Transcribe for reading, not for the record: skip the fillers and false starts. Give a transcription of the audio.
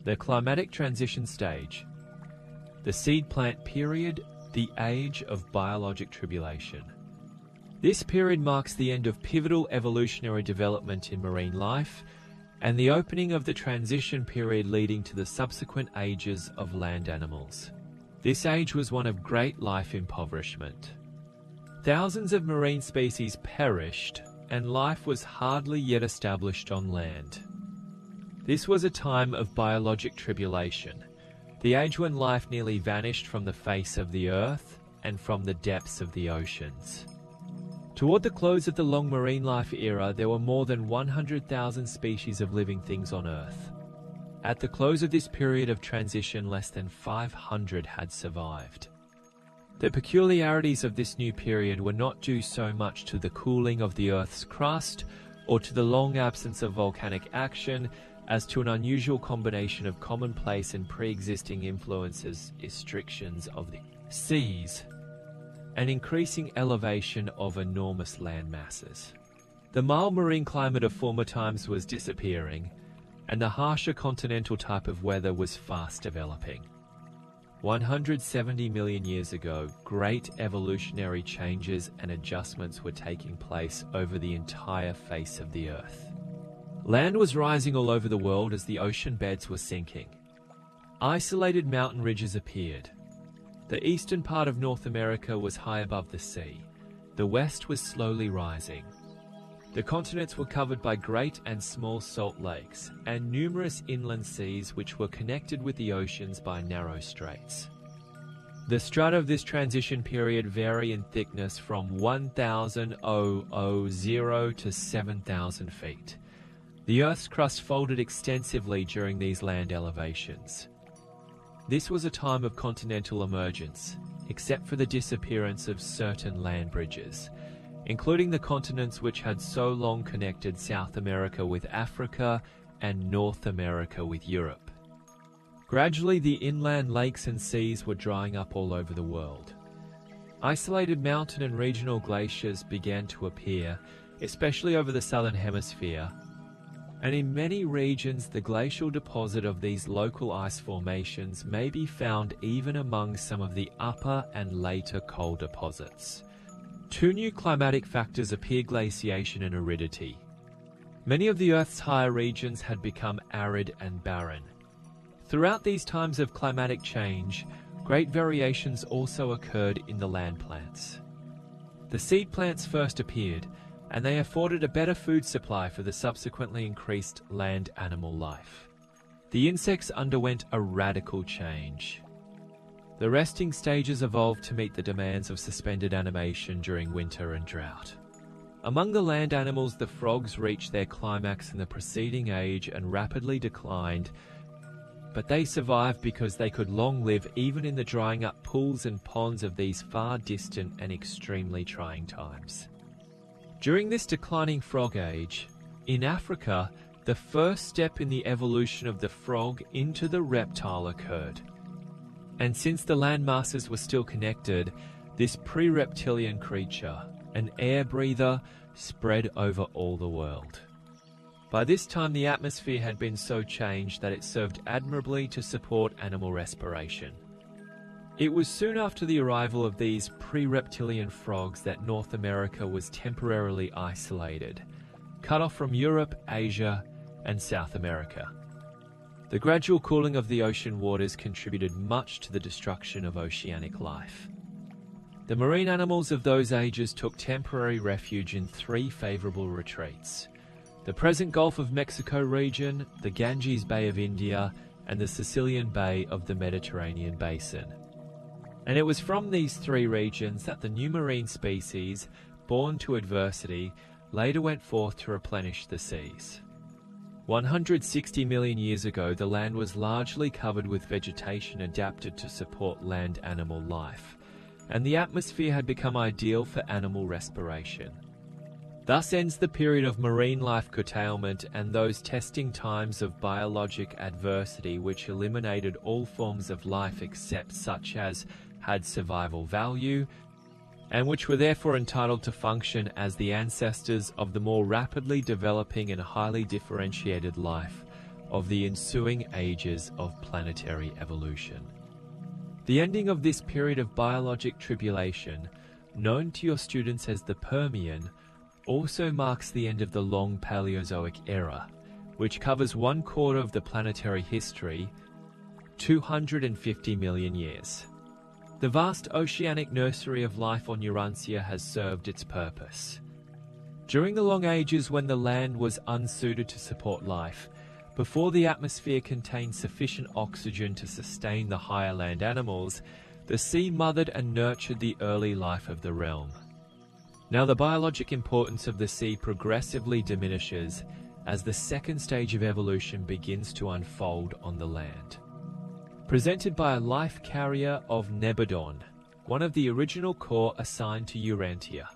The Climatic Transition Stage. The seed plant period, the age of biologic tribulation. This period marks the end of pivotal evolutionary development in marine life and the opening of the transition period leading to the subsequent ages of land animals. This age was one of great life impoverishment. Thousands of marine species perished, and life was hardly yet established on land. This was a time of biologic tribulation, the age when life nearly vanished from the face of the earth and from the depths of the oceans. Toward the close of the long marine life era, there were more than 100,000 species of living things on Earth. At the close of this period of transition, less than 500 had survived. The peculiarities of this new period were not due so much to the cooling of the Earth's crust or to the long absence of volcanic action as to an unusual combination of commonplace and pre-existing influences, restrictions of the seas, and increasing elevation of enormous land masses. The mild marine climate of former times was disappearing, and the harsher continental type of weather was fast developing. 170 million years ago, great evolutionary changes and adjustments were taking place over the entire face of the Earth. Land was rising all over the world as the ocean beds were sinking. Isolated mountain ridges appeared. The eastern part of North America was high above the sea. The west was slowly rising. The continents were covered by great and small salt lakes, and numerous inland seas which were connected with the oceans by narrow straits. The strata of this transition period vary in thickness from 1,000 to 7,000 feet. The Earth's crust folded extensively during these land elevations. This was a time of continental emergence, except for the disappearance of certain land bridges, including the continents which had so long connected South America with Africa and North America with Europe. Gradually, the inland lakes and seas were drying up all over the world. Isolated mountain and regional glaciers began to appear, especially over the southern hemisphere, and in many regions the glacial deposit of these local ice formations may be found even among some of the upper and later coal deposits. Two new climatic factors appeared: glaciation and aridity. Many of the Earth's higher regions had become arid and barren. Throughout these times of climatic change, great variations also occurred in the land plants. The seed plants first appeared, and they afforded a better food supply for the subsequently increased land animal life. The insects underwent a radical change. The resting stages evolved to meet the demands of suspended animation during winter and drought. Among the land animals, the frogs reached their climax in the preceding age and rapidly declined, but they survived because they could long live even in the drying up pools and ponds of these far distant and extremely trying times. During this declining frog age, in Africa, the first step in the evolution of the frog into the reptile occurred. And since the land masses were still connected, this pre-reptilian creature, an air breather, spread over all the world. By this time, the atmosphere had been so changed that it served admirably to support animal respiration. It was soon after the arrival of these pre-reptilian frogs that North America was temporarily isolated, cut off from Europe, Asia, and South America. The gradual cooling of the ocean waters contributed much to the destruction of oceanic life. The marine animals of those ages took temporary refuge in three favorable retreats: the present Gulf of Mexico region, the Ganges Bay of India, and the Sicilian Bay of the Mediterranean basin. And it was from these three regions that the new marine species, born to adversity, later went forth to replenish the seas. 160 million years ago, the land was largely covered with vegetation adapted to support land animal life, and the atmosphere had become ideal for animal respiration. Thus ends the period of marine life curtailment and those testing times of biologic adversity which eliminated all forms of life except such as had survival value, and which were therefore entitled to function as the ancestors of the more rapidly developing and highly differentiated life, of the ensuing ages of planetary evolution. The ending of this period of biologic tribulation, known to your students as the Permian, also marks the end of the long Paleozoic era, which covers 1/4 of the planetary history, 250 million years. The vast oceanic nursery of life on Urantia has served its purpose. During the long ages when the land was unsuited to support life, before the atmosphere contained sufficient oxygen to sustain the higher land animals, the sea mothered and nurtured the early life of the realm. Now the biologic importance of the sea progressively diminishes as the second stage of evolution begins to unfold on the land. Presented by a life carrier of Nebadon, one of the original core assigned to Urantia.